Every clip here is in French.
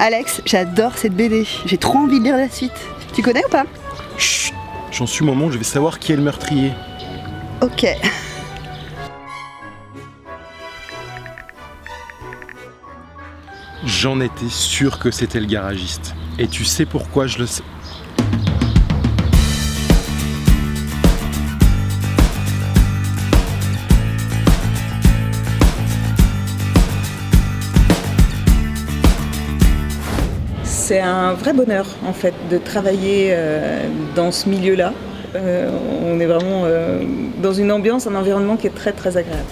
Alex, j'adore cette BD. J'ai trop envie de lire la suite. Tu connais ou pas? Chut, j'en suis au moment où je vais savoir qui est le meurtrier. Ok. J'en étais sûr que c'était le garagiste. Et tu sais pourquoi je le sais? C'est un vrai bonheur en fait de travailler dans ce milieu-là. On est vraiment dans une ambiance, un environnement qui est très très agréable.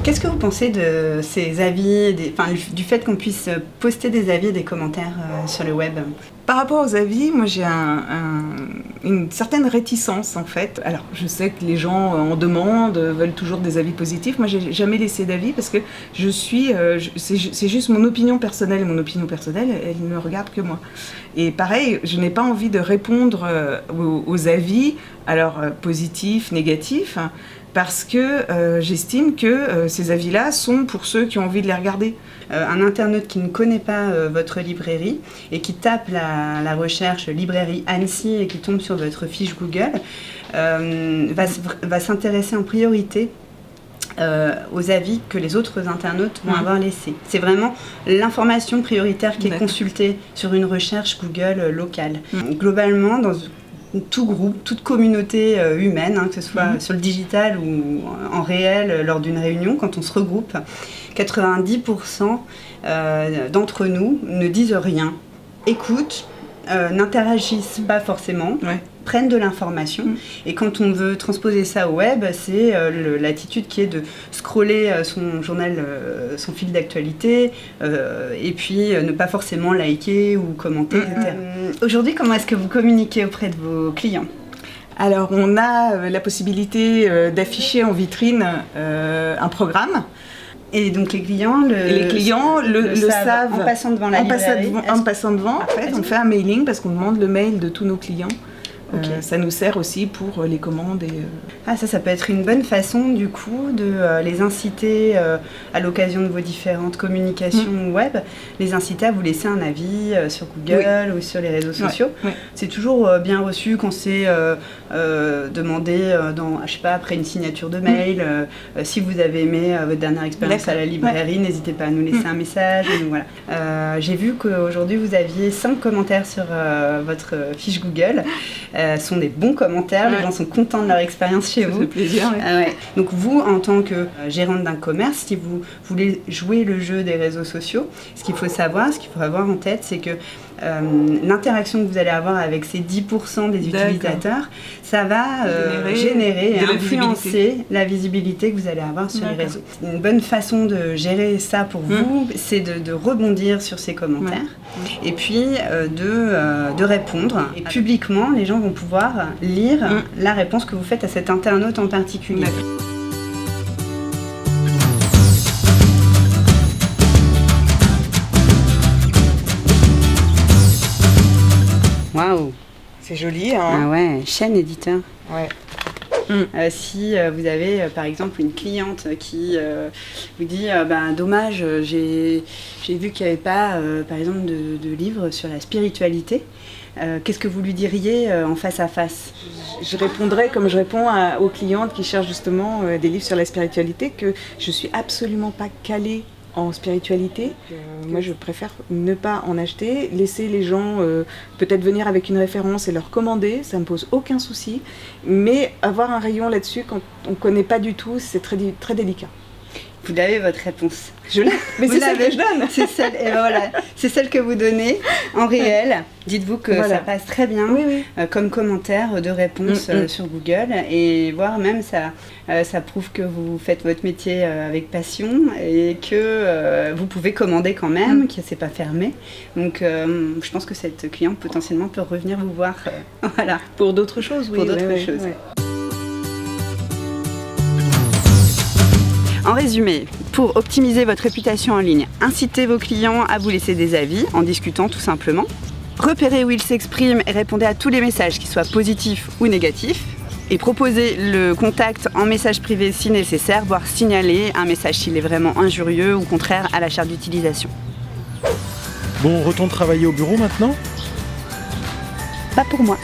Qu'est-ce que vous pensez de ces avis, du fait qu'on puisse poster des avis et des commentaires sur le web? Par rapport aux avis, moi j'ai une certaine réticence en fait. Alors je sais que les gens en demandent, veulent toujours des avis positifs. Moi j'ai jamais laissé d'avis parce que c'est juste mon opinion personnelle. Mon opinion personnelle, elle ne regarde que moi. Et pareil, je n'ai pas envie de répondre aux avis, alors positifs, négatifs, parce que j'estime que ces avis-là sont pour ceux qui ont envie de les regarder. Un internaute qui ne connaît pas votre librairie et qui tape la recherche librairie Annecy et qui tombe sur votre fiche Google va s'intéresser en priorité aux avis que les autres internautes vont avoir laissés. C'est vraiment l'information prioritaire qui est consultée sur une recherche Google locale. Globalement, dans tout groupe, toute communauté humaine, que ce soit sur le digital ou en réel lors d'une réunion, quand on se regroupe, 90% d'entre nous ne disent rien, écoutent, n'interagissent pas forcément, prennent de l'information. Et quand on veut transposer ça au web, c'est l'attitude qui est de scroller son journal, son fil d'actualité, et puis ne pas forcément liker ou commenter, etc. Aujourd'hui, comment est-ce que vous communiquez auprès de vos clients ? Alors on a la possibilité d'afficher en vitrine un programme. Et donc les clients le savent en passant devant la librairie. En passant devant, en fait, on fait un mailing parce qu'on demande le mail de tous nos clients. Ça nous sert aussi pour les commandes. Ça peut être une bonne façon du coup de les inciter à l'occasion de vos différentes communications web, les inciter à vous laisser un avis sur Google ou sur les réseaux sociaux. C'est toujours bien reçu quand c'est demandé après une signature de mail, si vous avez aimé votre dernière expérience à la librairie, n'hésitez pas à nous laisser un message. Et nous, voilà. J'ai vu qu'aujourd'hui vous aviez 5 commentaires sur votre fiche Google. Sont des bons commentaires, les gens sont contents de leur expérience chez vous. Ça fait plaisir. Donc vous, en tant que gérante d'un commerce, si vous voulez jouer le jeu des réseaux sociaux, ce qu'il faut avoir en tête, c'est que l'interaction que vous allez avoir avec ces 10% des utilisateurs, ça va générer et influencer la visibilité que vous allez avoir sur les réseaux. Une bonne façon de gérer ça pour vous, c'est de rebondir sur ces commentaires et puis de répondre. Et publiquement, les gens vont pouvoir lire la réponse que vous faites à cet internaute en particulier. Waouh, c'est joli, hein. Ah ouais, chaîne éditeur. Ouais. Si vous avez par exemple une cliente qui vous dit dommage, j'ai vu qu'il n'y avait pas par exemple de livre sur la spiritualité, qu'est-ce que vous lui diriez en face à face? Je répondrais comme je réponds aux clientes qui cherchent justement des livres sur la spiritualité, que je suis absolument pas calée en spiritualité. Moi je préfère ne pas en acheter, laisser les gens peut-être venir avec une référence et leur commander, ça me pose aucun souci, mais avoir un rayon là-dessus quand on connaît pas du tout, c'est très, très délicat. Vous avez votre réponse. Je l'ai, mais c'est celle que je donne. C'est celle que vous donnez en réel. Dites-vous que ça passe très bien comme commentaire de réponse sur Google, et voire même ça prouve que vous faites votre métier avec passion et que vous pouvez commander quand même, que c'est pas fermé. Donc je pense que cette cliente potentiellement peut revenir vous voir pour d'autres choses. Pour d'autres choses. En résumé, pour optimiser votre réputation en ligne, incitez vos clients à vous laisser des avis en discutant tout simplement. Repérez où ils s'expriment et répondez à tous les messages, qu'ils soient positifs ou négatifs. et proposer le contact en message privé si nécessaire, voire signaler un message s'il est vraiment injurieux ou contraire à la charte d'utilisation. Bon, on retourne travailler au bureau maintenant ? Pas pour moi.